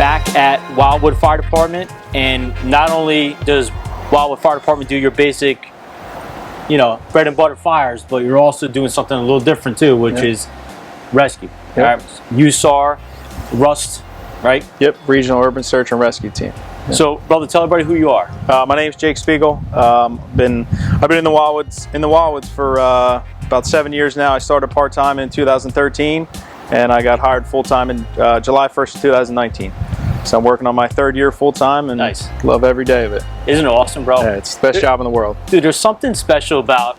back at Wildwood Fire Department, and not only does Wildwood Fire Department do your basic, you know, bread and butter fires, but you're also doing something a little different too, which is rescue. Yep. All right. USAR, Rust, right? Yep, Regional Urban Search and Rescue Team. Yep. So, brother, tell everybody who you are. My name's Jake Spiegel. I've been in the Wildwoods for about 7 years now. I started part-time in 2013, and I got hired full-time in July 1st, 2019. So I'm working on my 3rd year full-time, and love every day of it. Isn't it awesome, bro? Yeah, it's the best job in the world. Dude, there's something special about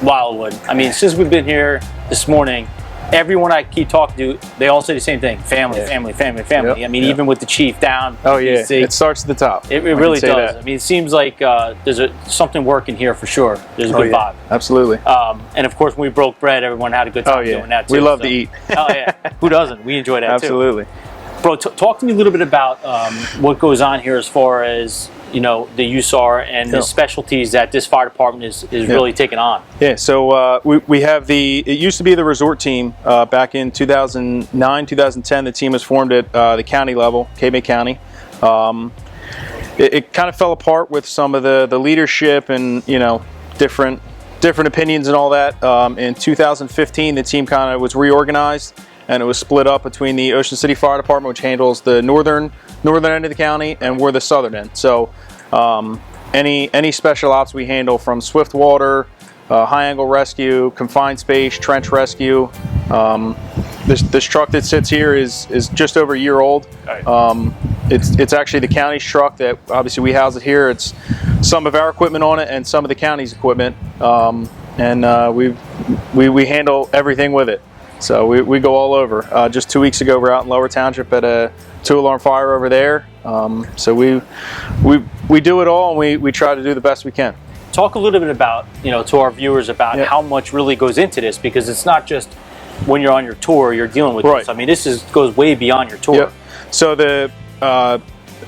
Wildwood. I mean, since we've been here this morning, everyone I keep talking to, they all say the same thing: family, family, family, family. Yep. I mean, even with the chief down. Oh yeah, it starts at the top. It really does. I mean, it seems like there's something working here for sure. There's a good vibe. Absolutely. And of course, when we broke bread, everyone had a good time doing that too. We love to eat. Oh yeah, who doesn't? We enjoy that Absolutely. too. Bro, talk to me a little bit about what goes on here as far as, you know, the USAR and the specialties that this fire department is really taking on. Yeah, so we have it used to be the resort team back in 2009, 2010. The team was formed at the county level, Bay County. It kind of fell apart with some of the leadership and, you know, different opinions and all that. In 2015, the team kind of was reorganized, and it was split up between the Ocean City Fire Department, which handles the northern end of the county, and we're the southern end. So any special ops we handle, from swift water, high angle rescue, confined space, trench rescue. This truck that sits here is just over a year old. It's actually the county's truck that obviously we house it here. It's some of our equipment on it and some of the county's equipment, and we handle everything with it. So we go all over. Just 2 weeks ago, we're out in Lower Township at a 2-alarm fire over there. So we do it all, and we try to do the best we can. Talk a little bit about, you know, to our viewers about how much really goes into this, because it's not just when you're on your tour you're dealing with this. I mean, this goes way beyond your tour. Yep. So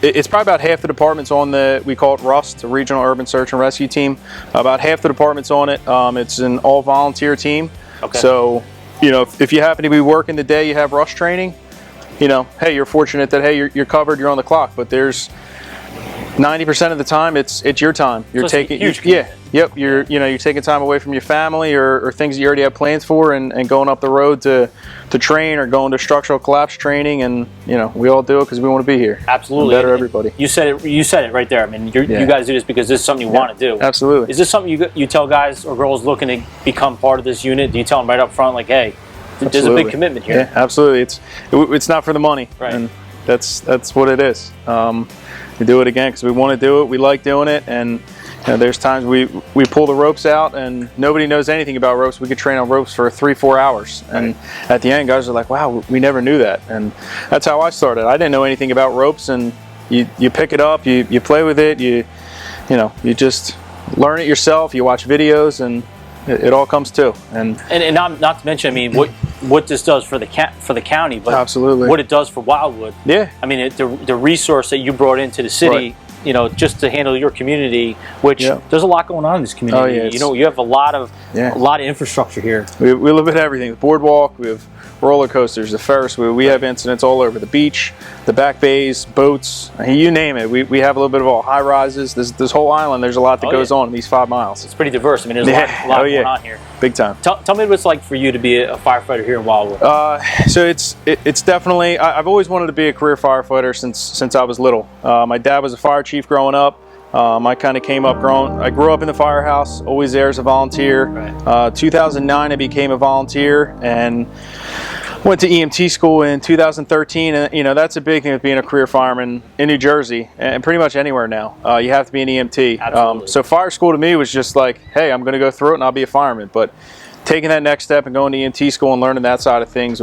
it's probably about half the department's on we call it RUST, the Regional Urban Search and Rescue Team. About half the department's on it. It's an all volunteer team. Okay. So, you know, if you happen to be working the day you have rush training, you know, hey, you're fortunate that, hey, you're covered, you're on the clock. But there's 90% of the time it's your time. You're taking you're taking time away from your family or things that you already have plans for, and going up the road to train, or going to structural collapse training. And you know, we all do it because we want to be here. Absolutely. And better everybody. You said it right there. I mean, you guys do this because this is something you want to do. Absolutely. Is this something you tell guys or girls looking to become part of this unit? Do you tell them right up front, like, hey, there's a big commitment here? Yeah, absolutely. It's not for the money, right? And that's what it is. We do it again because we want to do it. We like doing it, and you know, there's times we pull the ropes out and nobody knows anything about ropes. We could train on ropes for 3-4 hours, and at the end, guys are like, "Wow, we never knew that." And that's how I started. I didn't know anything about ropes, and you pick it up, you play with it, you just learn it yourself. You watch videos, and it all comes to. And not to mention, I mean, what this does for the county, but absolutely what it does for Wildwood. Yeah. I mean, the resource that you brought into the city, you know, just to handle your community, which there's a lot going on in this community. Oh, yeah, you know, you have a lot of infrastructure here. We live at everything. The boardwalk, we have roller coasters, the Ferris wheel. We have incidents all over the beach, the back bays, boats, you name it. We have a little bit of all high rises. This whole island, there's a lot that goes on in these 5 miles. It's pretty diverse. I mean, there's a lot going on here. Big time. Tell me what it's like for you to be a firefighter here in Wildwood. So it's definitely, I've always wanted to be a career firefighter since I was little. My dad was a fire chief growing up. I kind of came up I grew up in the firehouse, always there as a volunteer. 2009 I became a volunteer and went to EMT school in 2013, and you know, that's a big thing with being a career fireman in New Jersey and pretty much anywhere now. You have to be an EMT. So fire school to me was just like, hey, I'm going to go through it and I'll be a fireman. But taking that next step and going to EMT school and learning that side of things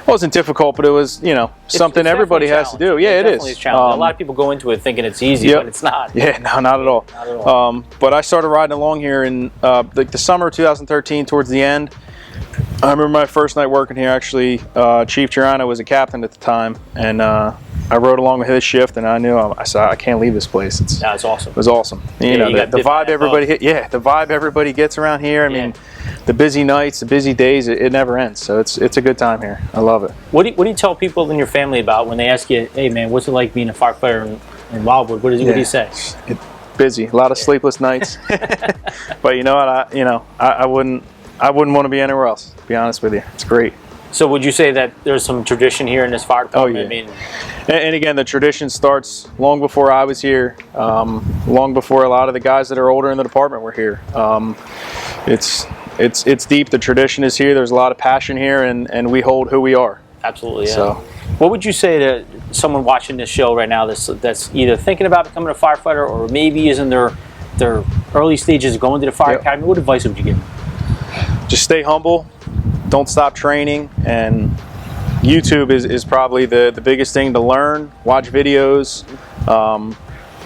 wasn't difficult, but it was, you know, something everybody has to do. Yeah, it is. A lot of people go into it thinking it's easy, but it's not. Yeah, no, not at all. Not at all. But I started riding along here in like the summer of 2013, towards the end. I remember my first night working here, actually. Chief Girano was a captain at the time, and I rode along with his shift, and I knew, I said, I can't leave this place. It's awesome. It was awesome. You know, the vibe everybody the vibe everybody gets around here. I mean, the busy nights, the busy days, it never ends. So it's a good time here. I love it. What do you tell people in your family about when they ask you, hey man, what's it like being a firefighter in Wildwood? What do you say? Busy, a lot of sleepless nights. But you know what? I wouldn't want to be anywhere else, to be honest with you. It's great. So would you say that there's some tradition here in this fire department? Oh, yeah. I mean, and again, the tradition starts long before I was here, long before a lot of the guys that are older in the department were here. It's deep. The tradition is here. There's a lot of passion here, and we hold who we are. absolutely. Yeah. So, what would you say to someone watching this show right now that's either thinking about becoming a firefighter or maybe is in their early stages of going to the fire academy? What advice would you give them? just stay humble. Don't stop training, and YouTube is probably the biggest thing to learn. Watch videos,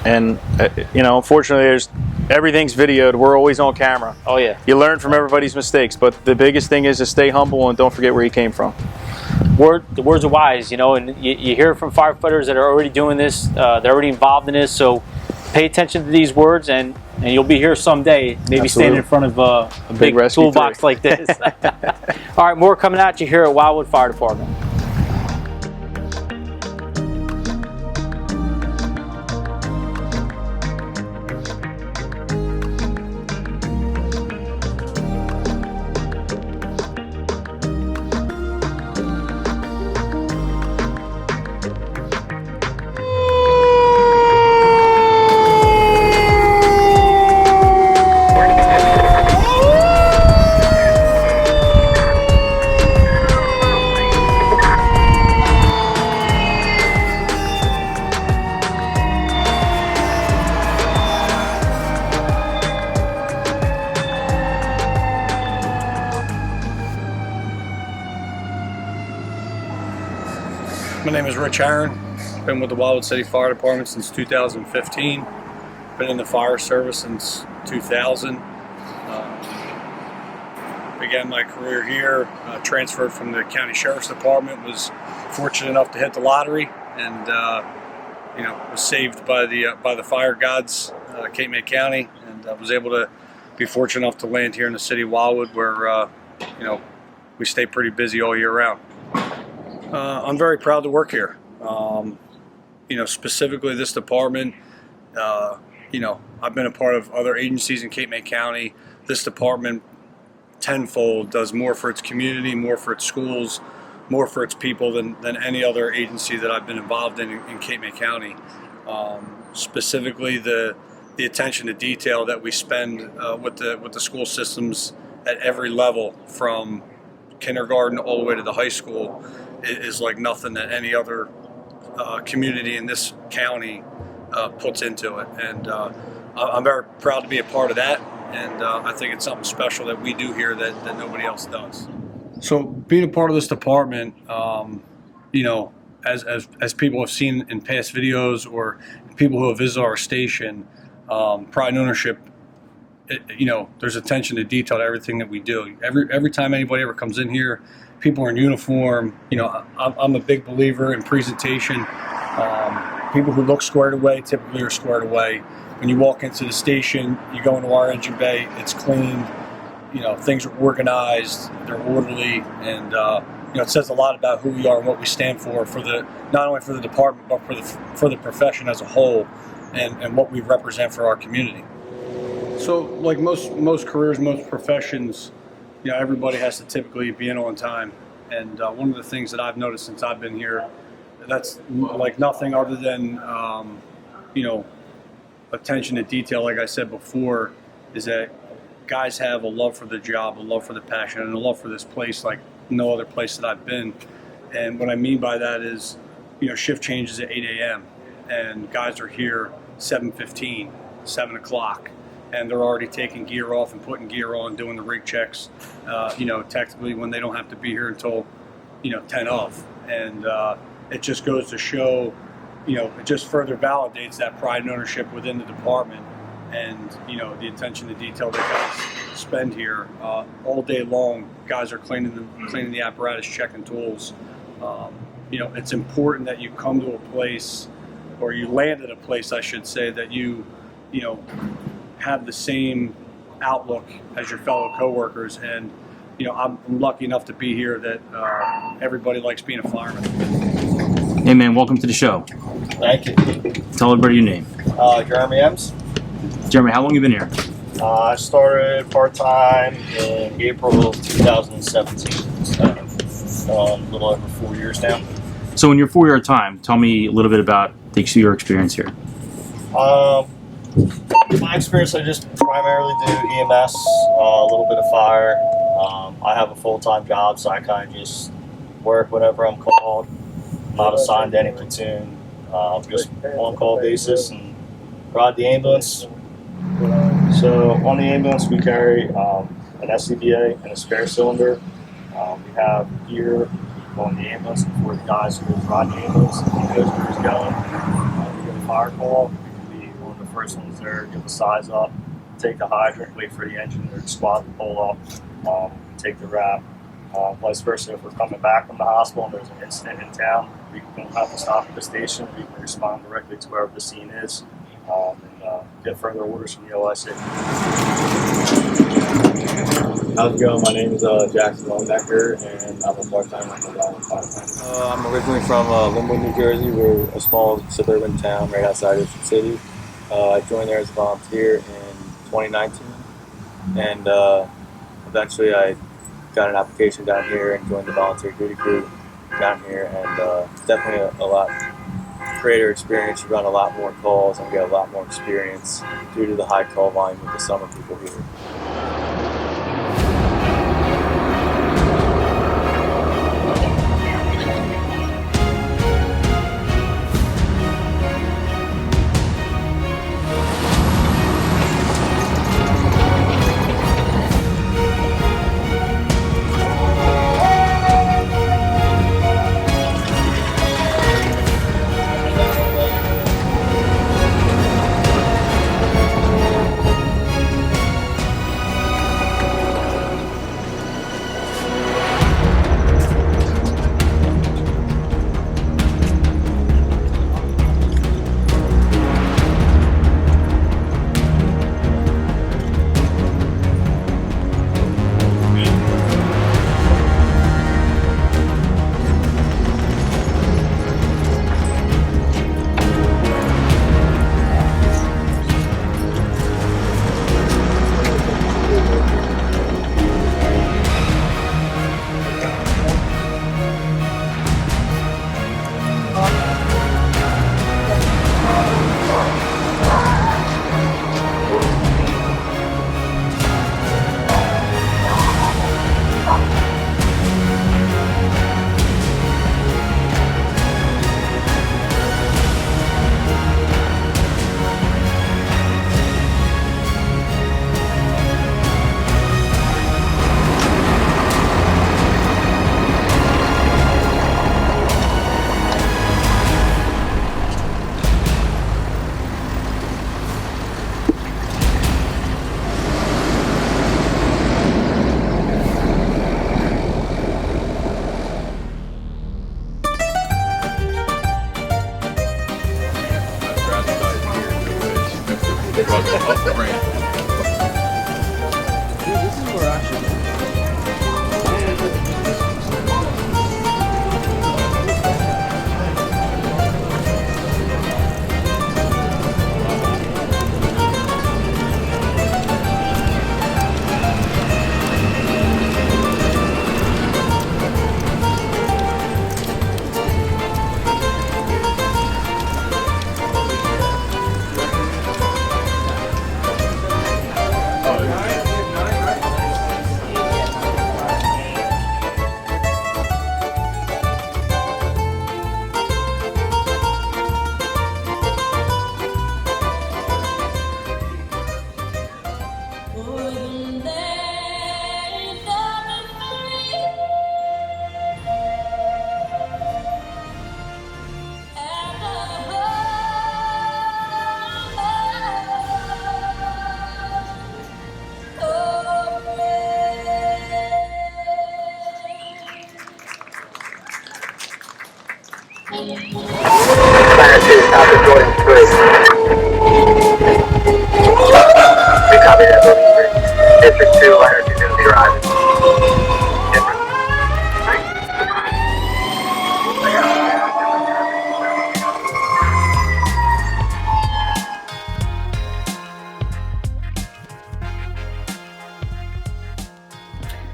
and you know, unfortunately, everyth's videoed. We're always on camera. Oh yeah. You learn from everybody's mistakes, but the biggest thing is to stay humble and don't forget where you came from. The words are wise, you know, and you hear from firefighters that are already doing this. They're already involved in this, so pay attention to these words, and you'll be here someday, maybe Absolutely. standing in front of a big toolbox like this. All right, more coming at you here at Wildwood Fire Department. My name is Rich Aaron. Been with the Wildwood City Fire Department since 2015. Been in the fire service since 2000. Began my career here. Transferred from the County Sheriff's Department. Was fortunate enough to hit the lottery, and you know, was saved by the fire gods, Cape May County, and was able to be fortunate enough to land here in the city of Wildwood, where you know, we stay pretty busy all year round. I'm very proud to work here. You know, specifically this department, you know, I've been a part of other agencies in Cape May County. This department tenfold does more for its community, more for its schools, more for its people than any other agency that I've been involved in Cape May County. Specifically the attention to detail that we spend with the school systems at every level, from kindergarten all the way to the high school, is like nothing that any other community in this county puts into it, and I'm very proud to be a part of that, and I think it's something special that we do here that nobody else does. So being a part of this department, you know, as people have seen in past videos or people who have visited our station, pride and ownership, you know, there's attention to detail to everything that we do. Every time anybody ever comes in here, people are in uniform. You know, I'm a big believer in presentation. People who look squared away typically are squared away. When you walk into the station, you go into our engine bay, it's clean. You know, things are organized, they're orderly, and you know, it says a lot about who we are and what we stand for not only for the department, but for the profession as a whole, and what we represent for our community. So, like most careers, most professions, you know, everybody has to typically be in on time. And one of the things that I've noticed since I've been here, that's like nothing other than, you know, attention to detail, like I said before, is that guys have a love for the job, a love for the passion, and a love for this place like no other place that I've been. And what I mean by that is, you know, shift changes at 8 a.m. and guys are here 7:15, 7 o'clock. And they're already taking gear off and putting gear on, doing the rig checks, you know, technically when they don't have to be here until, you know, 10 of. And it just goes to show, you know, it just further validates that pride and ownership within the department, and, you know, the attention to detail that guys spend here all day long. Guys are cleaning the apparatus, checking tools. You know, it's important that you come to a place, or you land at a place, I should say, that you know, have the same outlook as your fellow coworkers. And I'm lucky enough to be here that everybody likes being a fireman. Hey man, welcome to the show. Thank you. Tell everybody your name. Jeremy Ems. Jeremy, how long you been here? I started part-time in April of 2017. So, a little over 4 years now. So in your 4-year time, tell me a little bit about your experience here. My experience, I just primarily do EMS, a little bit of fire. I have a full-time job, so I kind of just work whenever I'm called. I'm not assigned to any platoon, just on-call basis and ride the ambulance. So on the ambulance, we carry an SCBA and a spare cylinder. We have gear on the ambulance for the guys who ride the ambulance. He knows where he's going. We get a fire call. We can be one of the first ones there, get the size up, take the hydrant, wait for the engine or the squad to pull up, take the wrap. Vice versa, if we're coming back from the hospital and there's an incident in town, we don't have to stop at the station. We can respond directly to wherever the scene is and get further orders from the OIC. How's it going? My name is Jackson Lonenecker, and I'm a part-time firefighter. I'm originally from Wildwood, New Jersey. We're a small suburban town right outside Ocean City. I joined there as a volunteer in 2019, and eventually I got an application down here and joined the volunteer duty crew down here, and it's definitely a lot greater experience. You run a lot more calls and get a lot more experience due to the high call volume of the summer people here. We copy that.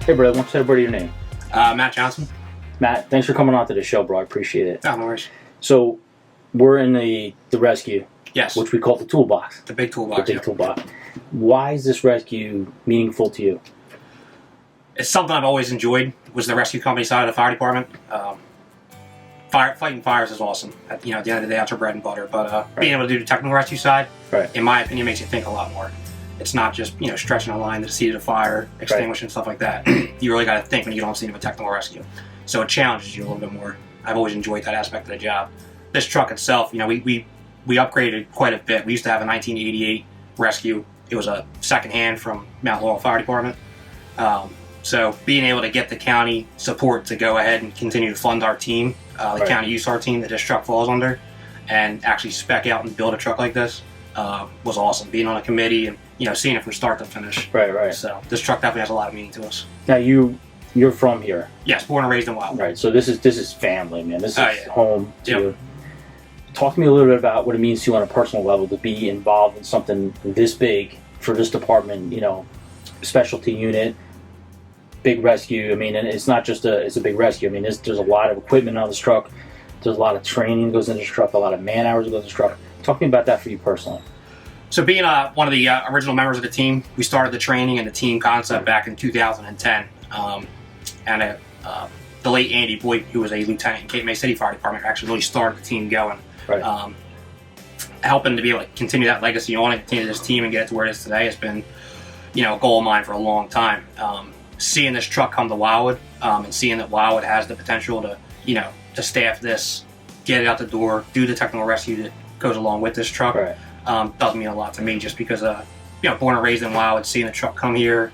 Hey, brother, what's everybody your name? Matt Johnson. Matt, thanks for coming on to the show, bro. I appreciate it. Oh, no worries. So, we're in the rescue, Yes. which we call the toolbox. The big toolbox. The big toolbox. Why is this rescue meaningful to you? It's something I've always enjoyed, was the rescue company side of the fire department. Fighting fires is awesome. At the end of the day, that's our bread and butter. But being able to do the technical rescue side, in my opinion, makes you think a lot more. It's not just, stretching a line to the seat of the fire, extinguishing stuff like that. You really got to think when you don't see a technical rescue. So it challenges you a little bit more. I've always enjoyed that aspect of the job. This truck itself, we upgraded quite a bit. We used to have a 1988 rescue. It was a second-hand from Mount Laurel Fire Department. So being able to get the county support to go ahead and continue to fund our team, the county USAR team that this truck falls under, and actually spec out and build a truck like this was awesome. Being on a committee and seeing it from start to finish. Right. So this truck definitely has a lot of meaning to us. Now you're from here. Yes, born and raised in Wildwood. Right. So this is family, man. This is home to you. Yep. Talk to me a little bit about what it means to you on a personal level to be involved in something this big for this department. Specialty unit. Big rescue. I mean, and it's not just it's a big rescue. I mean, there's a lot of equipment on this truck. There's a lot of training that goes into this truck. A lot of man hours that goes into this truck. Talk to me about that for you personally. So being one of the original members of the team, we started the training and the team concept back in 2010. And the late Andy Boyd, who was a lieutenant in Cape May City Fire Department, actually really started the team going. Right. Helping to be able to continue that legacy on and continue this team and get it to where it is today has been, a goal of mine for a long time. Seeing this truck come to Wildwood and seeing that Wildwood has the potential to, to staff this, get it out the door, do the technical rescue that goes along with this truck, does mean a lot to me just because, born and raised in Wildwood, seeing the truck come here,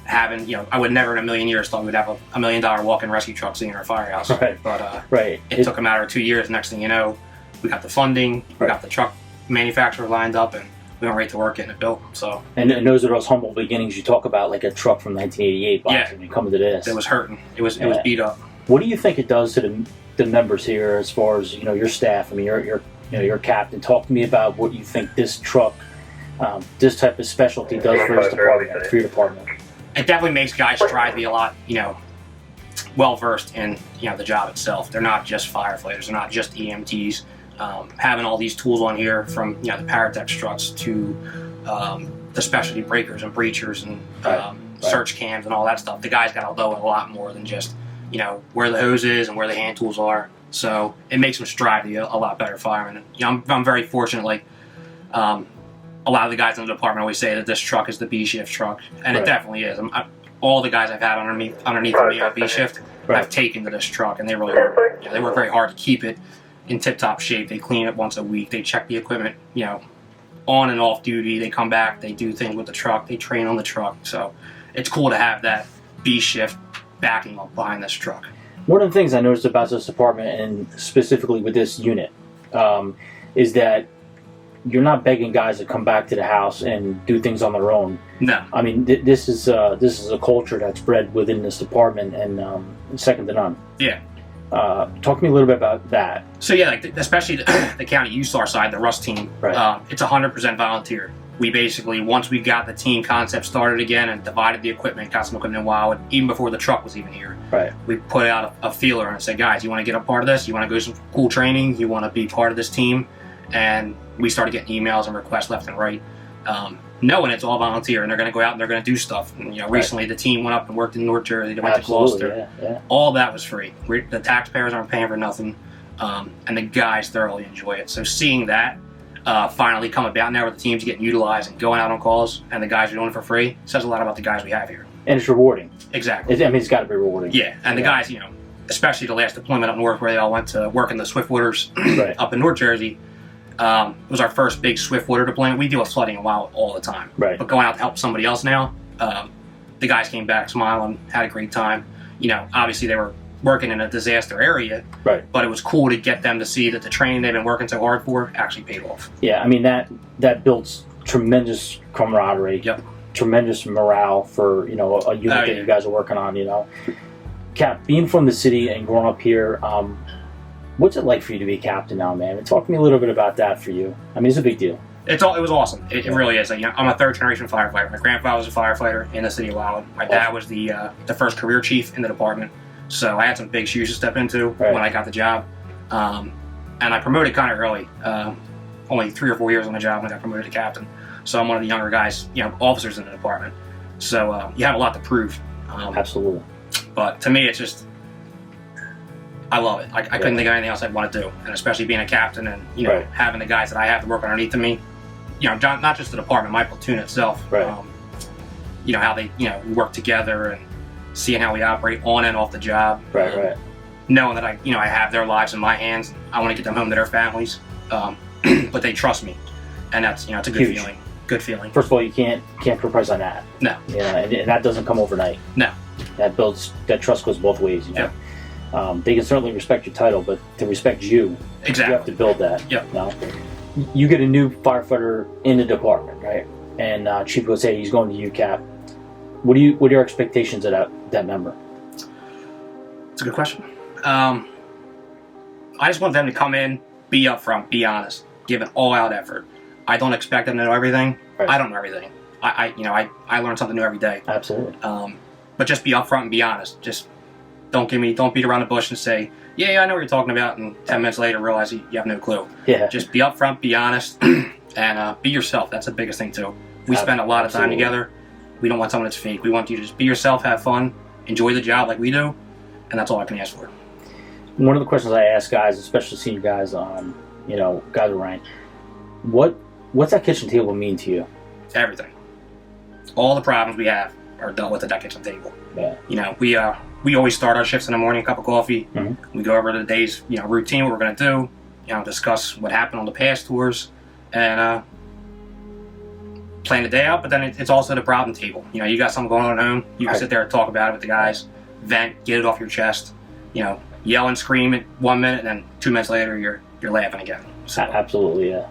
having, I would never in a million years thought we'd have a $1 million walk-in rescue truck sitting in our firehouse. Right. But it took a matter of 2 years. Next thing you know, we got the funding, we got the truck manufacturer lined up, and we went right to work getting it built. So. And those are those humble beginnings you talk about, like a truck from 1988 box. Yeah. I mean, coming to this. It was hurting. It was beat up. What do you think it does to the members here as far as, your staff? I mean, you're captain. Talk to me about what you think this truck, this type of specialty does for this department, for your department. It definitely makes guys try to be a lot, well-versed in, the job itself. They're not just firefighters. They're not just EMTs. Having all these tools on here from, the Paratech struts to the specialty breakers and breachers and search cams and all that stuff. The guys got to know a lot more than just, where the hose is and where the hand tools are. So it makes them strive to be a lot better firemen. And, I'm very fortunate, a lot of the guys in the department always say that this truck is the B shift truck, and it definitely is. All the guys I've had underneath me on B shift, I've taken to this truck, and they really work. They work very hard to keep it in tip-top shape. They clean it once a week. They check the equipment, on and off duty. They come back. They do things with the truck. They train on the truck. So it's cool to have that B shift backing up behind this truck. One of the things I noticed about this department, and specifically with this unit, is that you're not begging guys to come back to the house and do things on their own. No. I mean, this is a culture that's bred within this department, and second to none. Yeah. Talk to me a little bit about that. So yeah, especially the county USAR side, the Rust team, it's 100% volunteer. We basically, once we got the team concept started again and divided the equipment, got some equipment in Wildwood, even before the truck was even here, we put out a feeler and said, guys, you want to get a part of this? You want to go to some cool training? You want to be part of this team? And we started getting emails and requests left and right, knowing it's all volunteer and they're going to go out and they're going to do stuff. And, recently the team went up and worked in North Jersey. They went to Gloucester. Yeah. All that was free. The taxpayers aren't paying for nothing, and the guys thoroughly enjoy it. So seeing that finally come about now where the team's getting utilized and going out on calls and the guys are doing it for free says a lot about the guys we have here. And it's rewarding. Exactly. It's got to be rewarding. Yeah, and the guys, especially the last deployment up north where they all went to work in the Swiftwaters up in North Jersey. It was our first big Swiftwater deployment. We deal with flooding in Wildwood all the time. But going out to help somebody else now, the guys came back smiling, had a great time. Obviously they were working in a disaster area, but it was cool to get them to see that the training they've been working so hard for actually paid off. Yeah, I mean, that builds tremendous camaraderie, tremendous morale for, a unit that you guys are working on, Cap, being from the city and growing up here, what's it like for you to be a captain now, man? And talk to me a little bit about that for you. I mean, it's a big deal. It was awesome. It really is. You know, I'm a third generation firefighter. My grandfather was a firefighter in the city of Wildwood. My dad was the first career chief in the department. So I had some big shoes to step into when I got the job. And I promoted kind of early. Only 3 or 4 years on the job when I got promoted to captain. So I'm one of the younger guys, you know, officers in the department. So you have a lot to prove. Absolutely. But to me, it's just, I love it. I couldn't think of anything else I'd want to do. And especially being a captain and, you know, having the guys that I have to work underneath of me. You know, not just the department, my platoon itself. You know, how they, you know, work together and seeing how we operate on and off the job. Knowing that I have their lives in my hands. I want to get them home to their families. But they trust me. And that's, you know, it's a good feeling. Good feeling. First of all, you can't put a price on that. No. Yeah, and that doesn't come overnight. No. That trust goes both ways, you know. They can certainly respect your title, but to respect you, you have to build that. You know? You get a new firefighter in the department, right? And Chief goes, hey, he's going to UCAP. What are your expectations of that member? It's a good question. I just want them to come in, be upfront, be honest, give an all-out effort. I don't expect them to know everything. I don't know everything. I learn something new every day. Absolutely. But just be upfront and be honest. Just don't beat around the bush and say, yeah, I know what you're talking about, and 10 minutes later realize you have no clue. Yeah. Just be upfront, be honest, and be yourself. That's the biggest thing too. We spend a lot of time together. We don't want someone that's fake. We want you to just be yourself, have fun, enjoy the job like we do, and that's all I can ask for. One of the questions I ask guys, especially senior guys, you know, guys with rank, what's that kitchen table mean to you? Everything. All the problems we have are dealt with at that kitchen table. Yeah. You know, we always start our shifts in the morning, a cup of coffee. We go over the day's, you know, routine, what we're going to do, you know, discuss what happened on the past tours, and plan the day out. But then it's also the problem table. You know, you got something going on at home, you can sit there and talk about it with the guys, vent, get it off your chest. You know, yell and scream at 1 minute, and then 2 minutes later you're laughing again. So. Absolutely, yeah.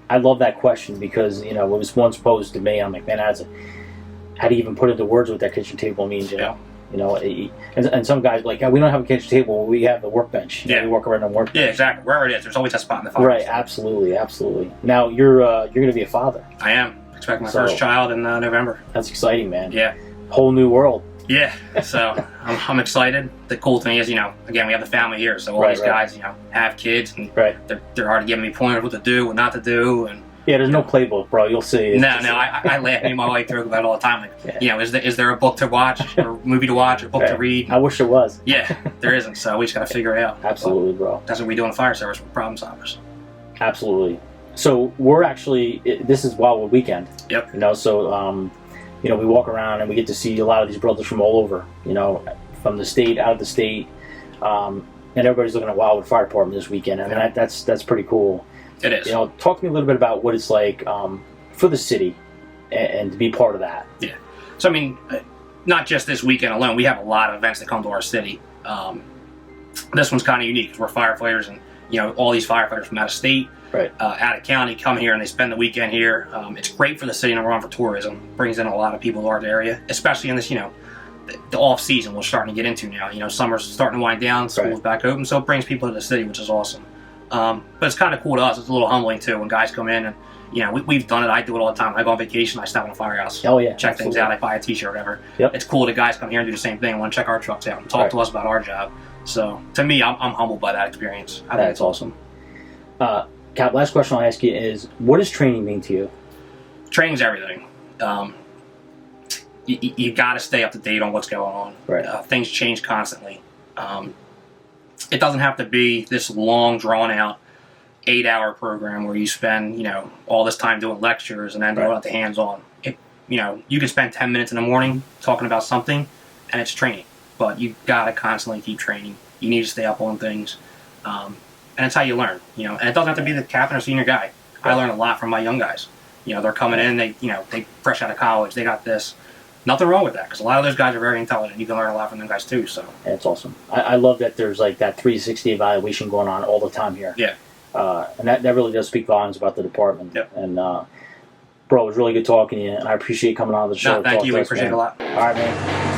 I love that question because, you know, it was once posed to me. I'm like, man, how do you even put into words what that kitchen table means, you know? You know, and some guys are like, we don't have a kitchen table, we have a workbench. You know, we work around on workbench. Yeah, exactly. Wherever it is, there's always a spot in the fire. Right, absolutely. Now, you're going to be a father. I am. Expect my first child in November. That's exciting, man. Yeah. Whole new world. Yeah, so I'm excited. The cool thing is, you know, again, we have the family here, so all these guys, you know, have kids, and they're already giving me pointers what to do, what not to do, and yeah, there's no playbook, bro. You'll see. No, I laugh. Me and my wife joke about it all the time. Like, you know, is there a book to watch, or movie to watch, or book to read? I wish there was. Yeah, there isn't. So we just gotta figure it out. Absolutely, bro. That's what we do in the fire service. We're problem solvers. Absolutely. So we're actually this is Wildwood weekend. Yep. You know, so you know, we walk around and we get to see a lot of these brothers from all over. You know, from the state, out of the state, and everybody's looking at Wildwood Fire Department this weekend. I mean, that's pretty cool. It is. You know, talk to me a little bit about what it's like for the city and to be part of that. Yeah. So I mean, not just this weekend alone. We have a lot of events that come to our city. This one's kind of unique because we're firefighters, and you know, all these firefighters from out of state, out of county, come here and they spend the weekend here. It's great for the city, number one, for tourism. Brings in a lot of people to our area, especially in this, you know, the off season we're starting to get into now. You know, summer's starting to wind down, school's back open, so it brings people to the city, which is awesome. But it's kind of cool to us. It's a little humbling too when guys come in and, you know, we've done it. I do it all the time. I go on vacation, I stop in a firehouse. Oh yeah. Check things out. I buy a t-shirt or whatever. Yep. It's cool that guys come here and do the same thing. Want to check our trucks out and talk to us about our job. So to me, I'm humbled by that experience. I think it's awesome. Cap, last question I'll ask you is, what does training mean to you? Training's everything. You got to stay up to date on what's going on. Things change constantly. It doesn't have to be this long, drawn-out 8-hour program where you spend, you know, all this time doing lectures and then doing the hands-on. You know, you can spend 10 minutes in the morning talking about something, and it's training. But you got to constantly keep training. You need to stay up on things, and it's how you learn. You know, and it doesn't have to be the captain or senior guy. I learn a lot from my young guys. You know, they're coming in, they fresh out of college, they got this. Nothing wrong with that, because a lot of those guys are very intelligent. You can learn a lot from them guys too. So that's awesome. I love that there's like that 360 evaluation going on all the time here. Yeah. And that really does speak volumes about the department. Yep. And bro, it was really good talking to you, and I appreciate you coming on the show. No, thank you. We appreciate it a lot. All right, man.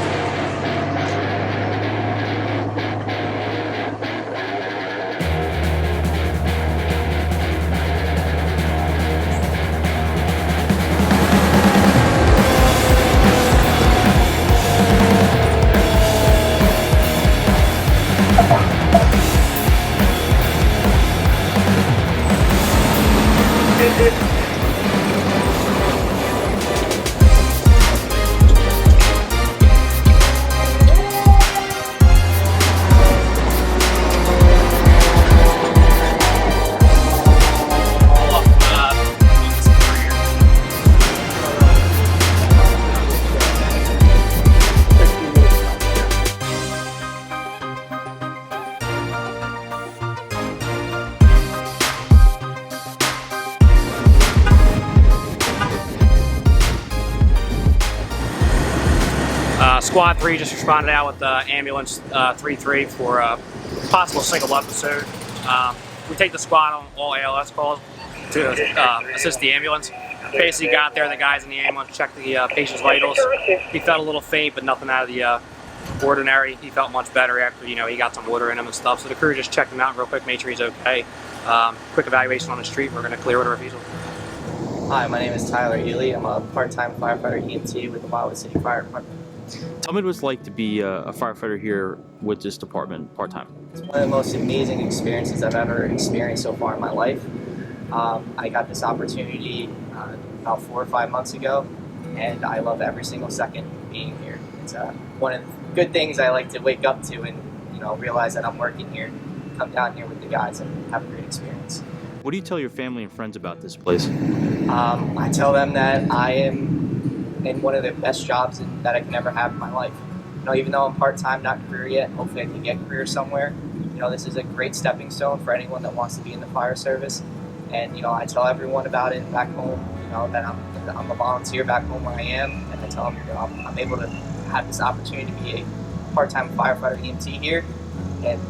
Squad 3 just responded out with ambulance 3-3 for a possible single episode. We take the squad on all ALS calls to assist the ambulance. Basically got there, the guys in the ambulance checked the patient's vitals. He felt a little faint, but nothing out of the ordinary. He felt much better after, he got some water in him and stuff. So the crew just checked him out real quick, made sure he's okay. Quick evaluation on the street. We're going to clear order refusal. Hi, my name is Tyler Ely. I'm a part-time firefighter EMT with the Wildwood City Fire Department. Tell me what it's like to be a firefighter here with this department part-time. It's one of the most amazing experiences I've ever experienced so far in my life. I got this opportunity about 4 or 5 months ago, and I love every single second being here. It's one of the good things I like to wake up to and realize that I'm working here, come down here with the guys and have a great experience. What do you tell your family and friends about this place? I tell them that I am in one of the best jobs that I can ever have in my life. Even though I'm part-time, not career yet, hopefully I can get career somewhere. This is a great stepping stone for anyone that wants to be in the fire service. And I tell everyone about it back home. That I'm a volunteer back home where I am, and I tell them I'm able to have this opportunity to be a part-time firefighter EMT here. And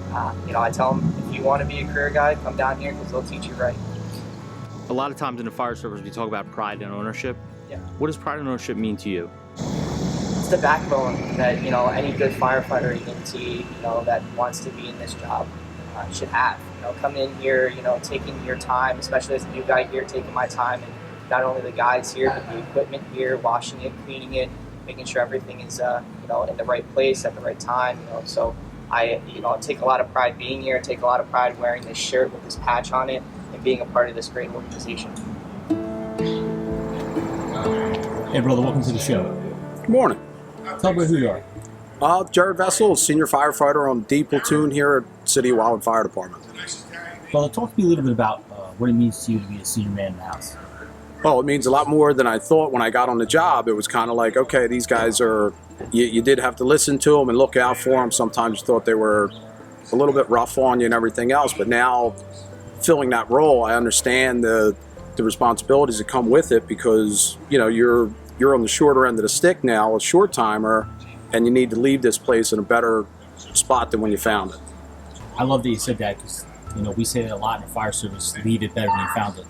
I tell them, if you want to be a career guy, come down here because they'll teach you right. A lot of times in the fire service we talk about pride and ownership. Yeah. What does pride and ownership mean to you? It's the backbone that any good firefighter EMT that wants to be in this job should have. Coming in here, taking your time, especially as a new guy here, taking my time, and not only the guys here, but the equipment here, washing it, cleaning it, making sure everything is in the right place at the right time. So I take a lot of pride being here. I take a lot of pride wearing this shirt with this patch on it and being a part of this great organization. Hey brother, welcome to the show. Good morning. Tell me who you are. Jared Vessel, senior firefighter on D platoon here at City of Wildwood Fire Department. Well, talk to me a little bit about what it means to you to be a senior man in the house. Well, it means a lot more than I thought when I got on the job. It was kind of like, okay, these guys are, you did have to listen to them and look out for them. Sometimes you thought they were a little bit rough on you and everything else, but now filling that role, I understand the responsibilities that come with it because, you're on the shorter end of the stick now, a short timer, and you need to leave this place in a better spot than when you found it. I love that you said that because, we say that a lot in the fire service, leave it better than you found it.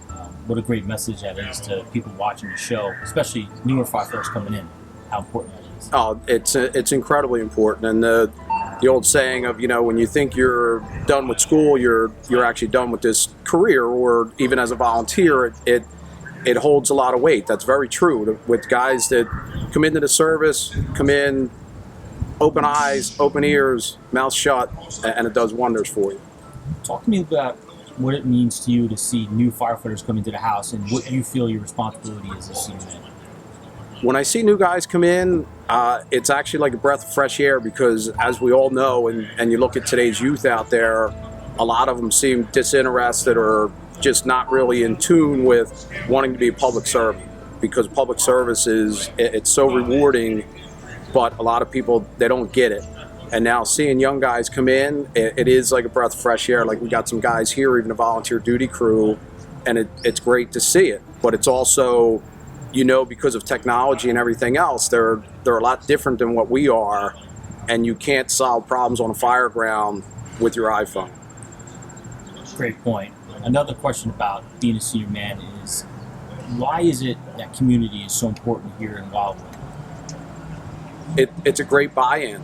What a great message that is to people watching the show, especially newer firefighters coming in, how important that is. Oh, it's incredibly important. And the old saying of, when you think you're done with school, you're actually done with this career, or even as a volunteer, it holds a lot of weight. That's very true with guys that come into the service, come in, open eyes, open ears, mouth shut, and it does wonders for you. Talk to me about what it means to you to see new firefighters come into the house and what you feel your responsibility is as a senior man. When I see new guys come in, it's actually like a breath of fresh air because, as we all know, and you look at today's youth out there, a lot of them seem disinterested or just not really in tune with wanting to be a public servant because public service it's so rewarding, but a lot of people, they don't get it. And now seeing young guys come in, it is like a breath of fresh air. Like we got some guys here, even a volunteer duty crew, and it's great to see it. But it's also, because of technology and everything else, they're a lot different than what we are, and you can't solve problems on a fire ground with your iPhone. Great point. Another question about being a senior man is, why is it that community is so important here in Wildwood? It's a great buy-in.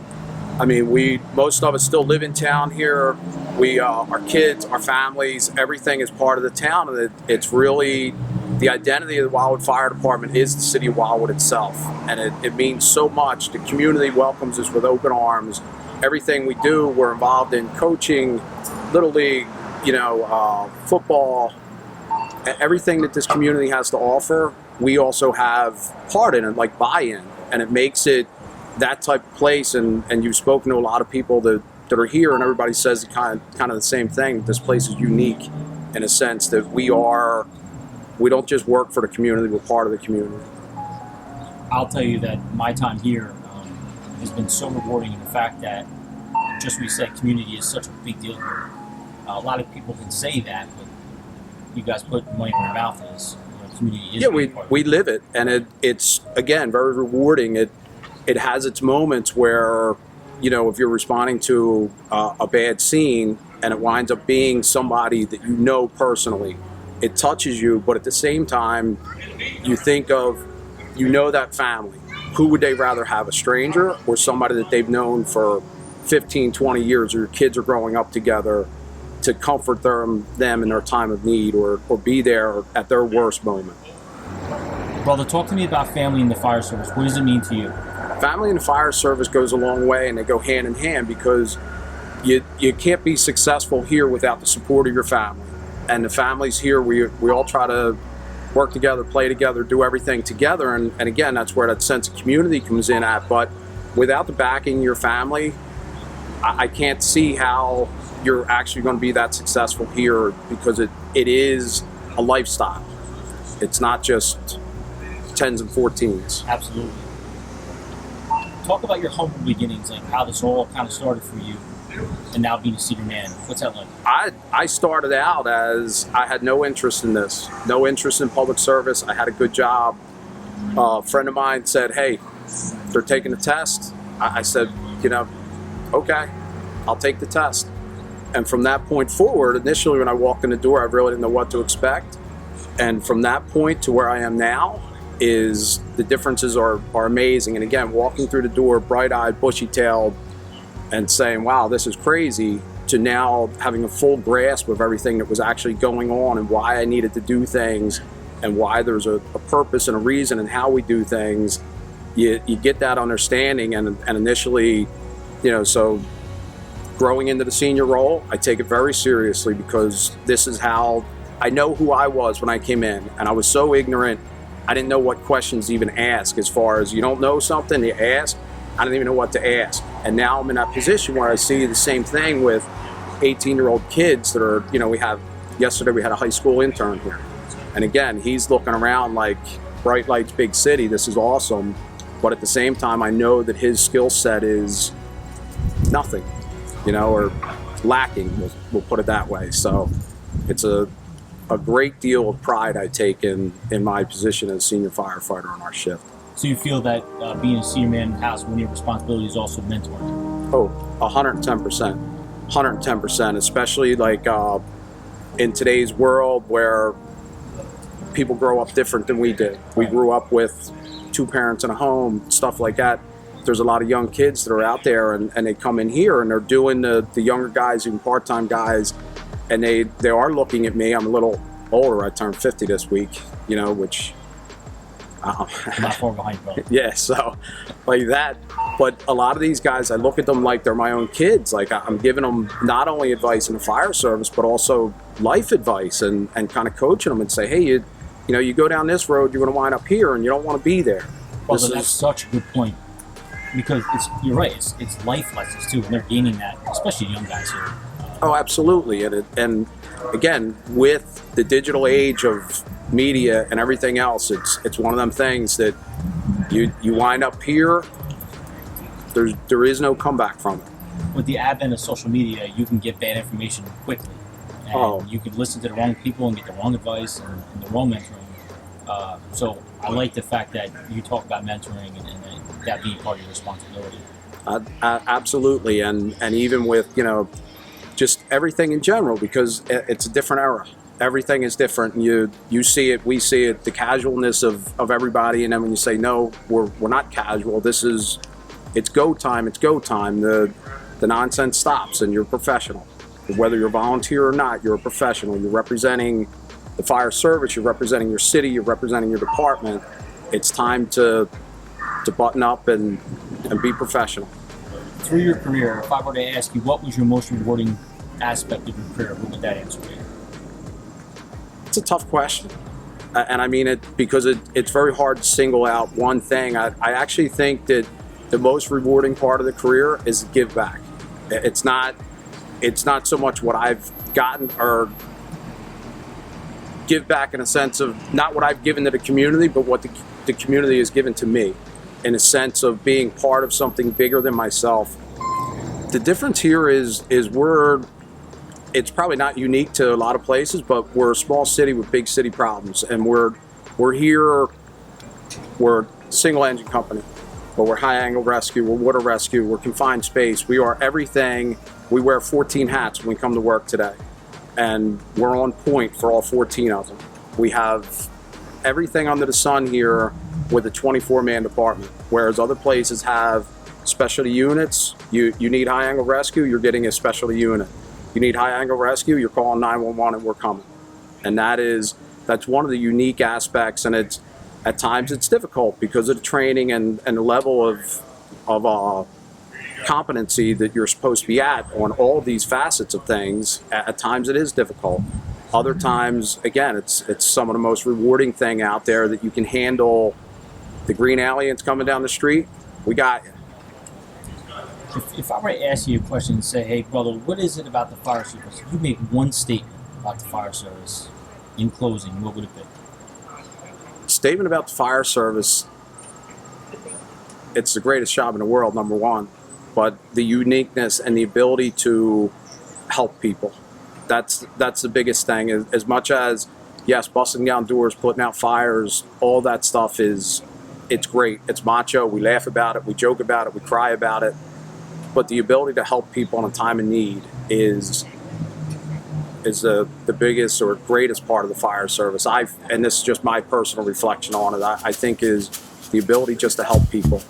I mean, most of us still live in town here. Our kids, our families, everything is part of the town, and it's really the identity of the Wildwood Fire Department is the city of Wildwood itself, and it means so much. The community welcomes us with open arms. Everything we do, we're involved in coaching, Little League, football, everything that this community has to offer. We also have part in it, like buy-in, and it makes it that type of place. And you've spoken to a lot of people that are here, and everybody says kind of the same thing. This place is unique in a sense that we don't just work for the community, we're part of the community. I'll tell you that my time here has been so rewarding in the fact that, just we said, community is such a big deal here. A lot of people can say that, but you guys put money in your mouth is, community is. Yeah, we live it, and it's again very rewarding. it has its moments where, you know, if you're responding to a bad scene and it winds up being somebody that you know personally, it touches you, but at the same time, you think of, you know, that family. Who would they rather have, a stranger or somebody that they've known for 15, 20 years, or your kids are growing up together, to comfort them in their time of need, or be there at their worst moment? Brother, talk to me about family in the fire service. What does it mean to you? Family in the fire service goes a long way, and they go hand in hand, because you can't be successful here without the support of your family. And the families here, we all try to work together, play together, do everything together. And again, that's where that sense of community comes in at. But without the backing of your family, I can't see how you're actually going to be that successful here, because it is a lifestyle. It's not just 10s and 14s. Absolutely. Talk about your humble beginnings, like how this all kind of started for you, and now being a senior man. What's that like? I started out as, I had no interest in this, no interest in public service. I had a good job. A friend of mine said, hey, they're taking a test. I said, you know, okay, I'll take the test. And from that point forward, initially when I walked in the door, I really didn't know what to expect. And from that point to where I am now, is the differences are amazing. And again, walking through the door, bright-eyed, bushy-tailed, and saying, wow, this is crazy, to now having a full grasp of everything that was actually going on, and why I needed to do things, and why there's a purpose and a reason in how we do things. You get that understanding, and initially, you know, so growing into the senior role, I take it very seriously, because this is how I know who I was when I came in, and I was so ignorant. I didn't know what questions to even ask. As far as, you don't know something, you ask. I didn't even know what to ask. And now I'm in that position where I see the same thing with 18-year-old kids that are, you know, yesterday we had a high school intern here. And again, he's looking around like, bright lights, big city, this is awesome. But at the same time, I know that his skill set is nothing, you know, or lacking, we'll put it that way. So it's a great deal of pride I take in my position as senior firefighter on our shift. So you feel that being a senior man has one of your responsibilities is also mentoring? Oh, 110%. 110%, especially like in today's world where people grow up different than we did. We grew up with 2 parents in a home, stuff like that. There's a lot of young kids that are out there, and they come in here and they're doing the younger guys, even part-time guys, and they are looking at me. I'm a little older. I turned 50 this week, you know, which not far behind, bro. Yeah, so like that. But a lot of these guys, I look at them like they're my own kids. Like I'm giving them not only advice in the fire service, but also life advice, and kind of coaching them and say, hey, you know, you go down this road, you're going to wind up here, and you don't want to be there. Well, that's such a good point, because you're right. It's life lessons too, and they're gaining that, especially young guys here. Oh, absolutely. And again, with the digital age of media and everything else, it's one of them things that you wind up here, there is no comeback from it. With the advent of social media, you can get bad information quickly. And you can listen to the wrong people and get the wrong advice and the wrong mentoring. So I like the fact that you talk about mentoring and that being part of your responsibility. Absolutely. And even with, you know, just everything in general, because it's a different era. Everything is different. You see it, we see it, the casualness of everybody, and then when you say, no, we're not casual, it's go time, the nonsense stops, and you're professional. Whether you're a volunteer or not, you're a professional. You're representing the fire service, you're representing your city, you're representing your department. It's time to button up and be professional. Through your career, if I were to ask you what was your most rewarding aspect of your career, what would that answer be? It's a tough question. And I mean it because it's very hard to single out one thing. I actually think that the most rewarding part of the career is to give back. It's not so much what I've gotten, or give back in a sense of not what I've given to the community, but what the community has given to me, in a sense of being part of something bigger than myself. The difference here is it's probably not unique to a lot of places, but we're a small city with big city problems, and we're here, we're a single engine company. but we're high angle rescue, we're water rescue, we're confined space. We are everything. We wear 14 hats when we come to work today, and we're on point for all 14 of them. We have everything under the sun here with a 24-man department, whereas other places have specialty units. You need high angle rescue, you're getting a specialty unit. You need high angle rescue, you're calling 911 and we're coming. And that's one of the unique aspects, and at times it's difficult because of the training and the level of competency that you're supposed to be at on all these facets of things. At times it is difficult. Other times, again, it's some of the most rewarding thing out there, that you can handle the green aliens coming down the street. We got you. If I were to ask you a question and say, hey, brother, what is it about the fire service? If you make one statement about the fire service in closing, what would it be? Statement about the fire service: it's the greatest job in the world, number one, but the uniqueness and the ability to help people. That's the biggest thing. As much as, yes, busting down doors, putting out fires, all that stuff it's great. It's macho. We laugh about it. We joke about it. We cry about it. But the ability to help people in a time of need is the biggest or greatest part of the fire service. And this is just my personal reflection on it, I think, is the ability just to help people.